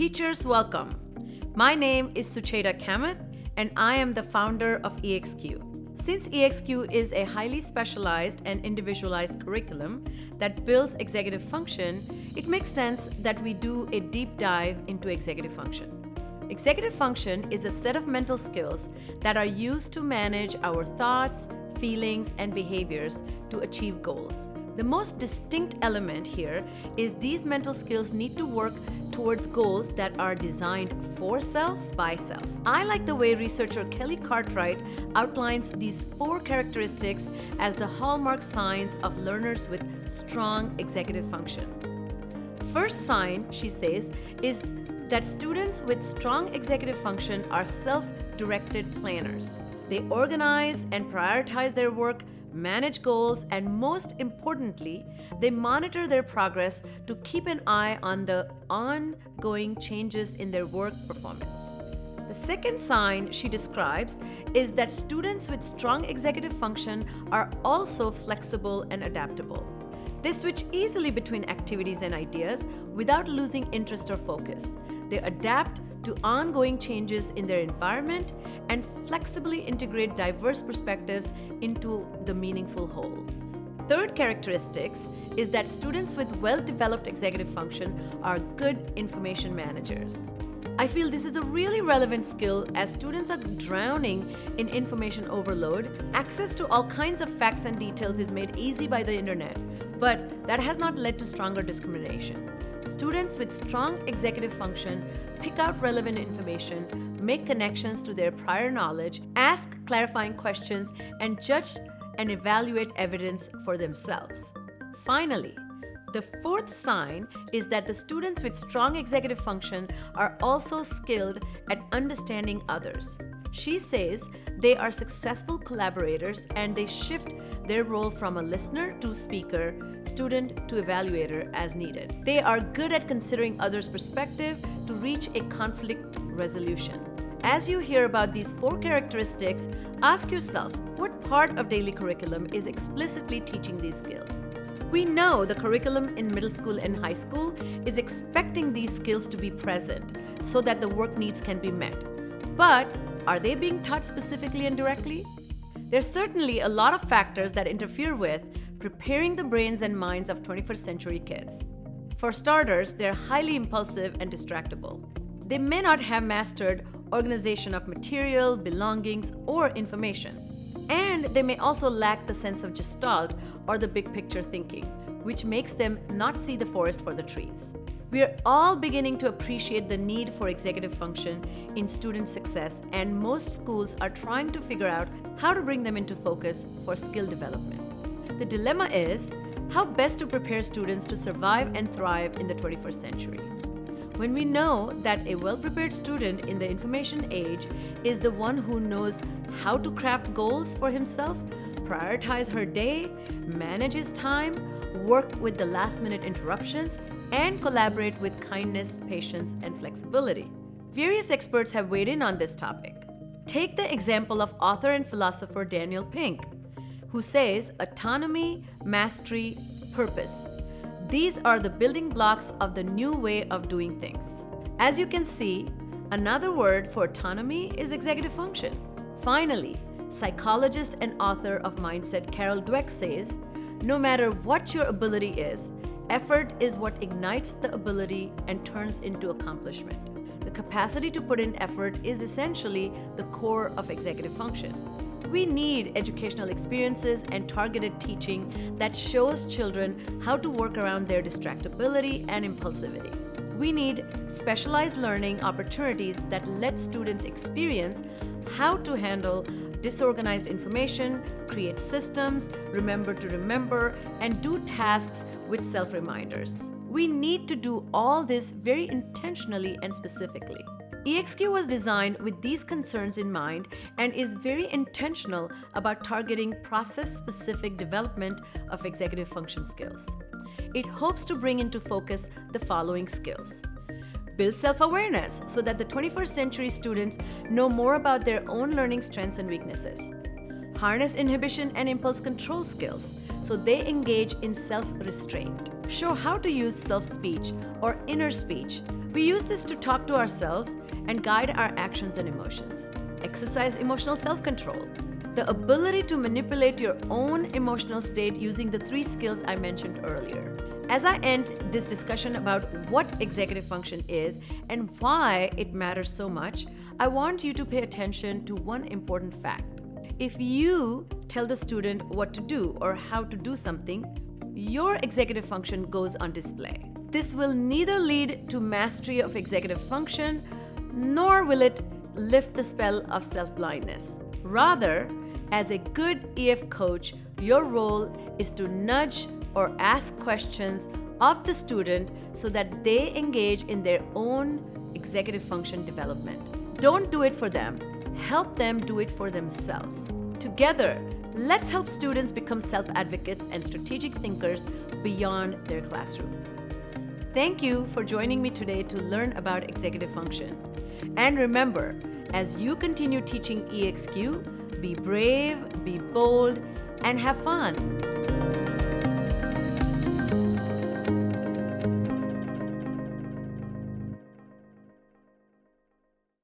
Teachers, welcome. My name is Sucheta Kamath, and I am the founder of ExQ. Since ExQ is a highly specialized and individualized curriculum that builds executive function, it makes sense that we do a deep dive into executive function. Executive function is a set of mental skills that are used to manage our thoughts, feelings, and behaviors to achieve goals. The most distinct element here is these mental skills need to work towards goals that are designed for self, by self. I like the way researcher Kelly Cartwright outlines these 4 characteristics as the hallmark signs of learners with strong executive function. First sign, she says, is that students with strong executive function are self-directed planners. They organize and prioritize their work, manage goals, and most importantly, they monitor their progress to keep an eye on the ongoing changes in their work performance. The second sign she describes is that students with strong executive function are also flexible and adaptable. They switch easily between activities and ideas without losing interest or focus. They adapt to ongoing changes in their environment and flexibly integrate diverse perspectives into the meaningful whole. Third characteristic is that students with well-developed executive function are good information managers. I feel this is a really relevant skill as students are drowning in information overload. Access to all kinds of facts and details is made easy by the internet, but that has not led to stronger discrimination. Students with strong executive function pick out relevant information, make connections to their prior knowledge, ask clarifying questions, and judge and evaluate evidence for themselves. Finally, the fourth sign is that the students with strong executive function are also skilled at understanding others. She says they are successful collaborators and they shift their role from a listener to speaker, student to evaluator as needed. They are good at considering others' perspective to reach a conflict resolution. As you hear about these 4 characteristics, ask yourself what part of daily curriculum is explicitly teaching these skills. We know the curriculum in middle school and high school is expecting these skills to be present so that the work needs can be met. But are they being taught specifically and directly? There's certainly a lot of factors that interfere with preparing the brains and minds of 21st century kids. For starters, they're highly impulsive and distractible. They may not have mastered organization of material, belongings, or information. And they may also lack the sense of gestalt or the big picture thinking, which makes them not see the forest for the trees. We are all beginning to appreciate the need for executive function in student success, and most schools are trying to figure out how to bring them into focus for skill development. The dilemma is how best to prepare students to survive and thrive in the 21st century. When we know that a well-prepared student in the information age is the one who knows how to craft goals for himself, prioritize her day, manage his time, work with the last-minute interruptions, and collaborate with kindness, patience, and flexibility. Various experts have weighed in on this topic. Take the example of author and philosopher Daniel Pink, who says autonomy, mastery, purpose. These are the building blocks of the new way of doing things. As you can see, another word for autonomy is executive function. Finally, psychologist and author of Mindset Carole Dweck says, no matter what your ability is, effort is what ignites the ability and turns into accomplishment. The capacity to put in effort is essentially the core of executive function. We need educational experiences and targeted teaching that shows children how to work around their distractibility and impulsivity. We need specialized learning opportunities that let students experience how to handle disorganized information, create systems, remember to remember, and do tasks with self-reminders. We need to do all this very intentionally and specifically. ExQ was designed with these concerns in mind and is very intentional about targeting process-specific development of executive function skills. It hopes to bring into focus the following skills. Build self-awareness so that the 21st century students know more about their own learning strengths and weaknesses. Harness inhibition and impulse control skills so they engage in self-restraint. Show how to use self-speech or inner speech We use this to talk to ourselves and guide our actions and emotions. Exercise emotional self-control, the ability to manipulate your own emotional state using the 3 skills I mentioned earlier. As I end this discussion about what executive function is and why it matters so much, I want you to pay attention to one important fact. If you tell the student what to do or how to do something, your executive function goes on display. This will neither lead to mastery of executive function, nor will it lift the spell of self-blindness. Rather, as a good EF coach, your role is to nudge or ask questions of the student so that they engage in their own executive function development. Don't do it for them. Help them do it for themselves. Together, let's help students become self-advocates and strategic thinkers beyond their classroom. Thank you for joining me today to learn about executive function. And remember, as you continue teaching ExQ, be brave, be bold, and have fun.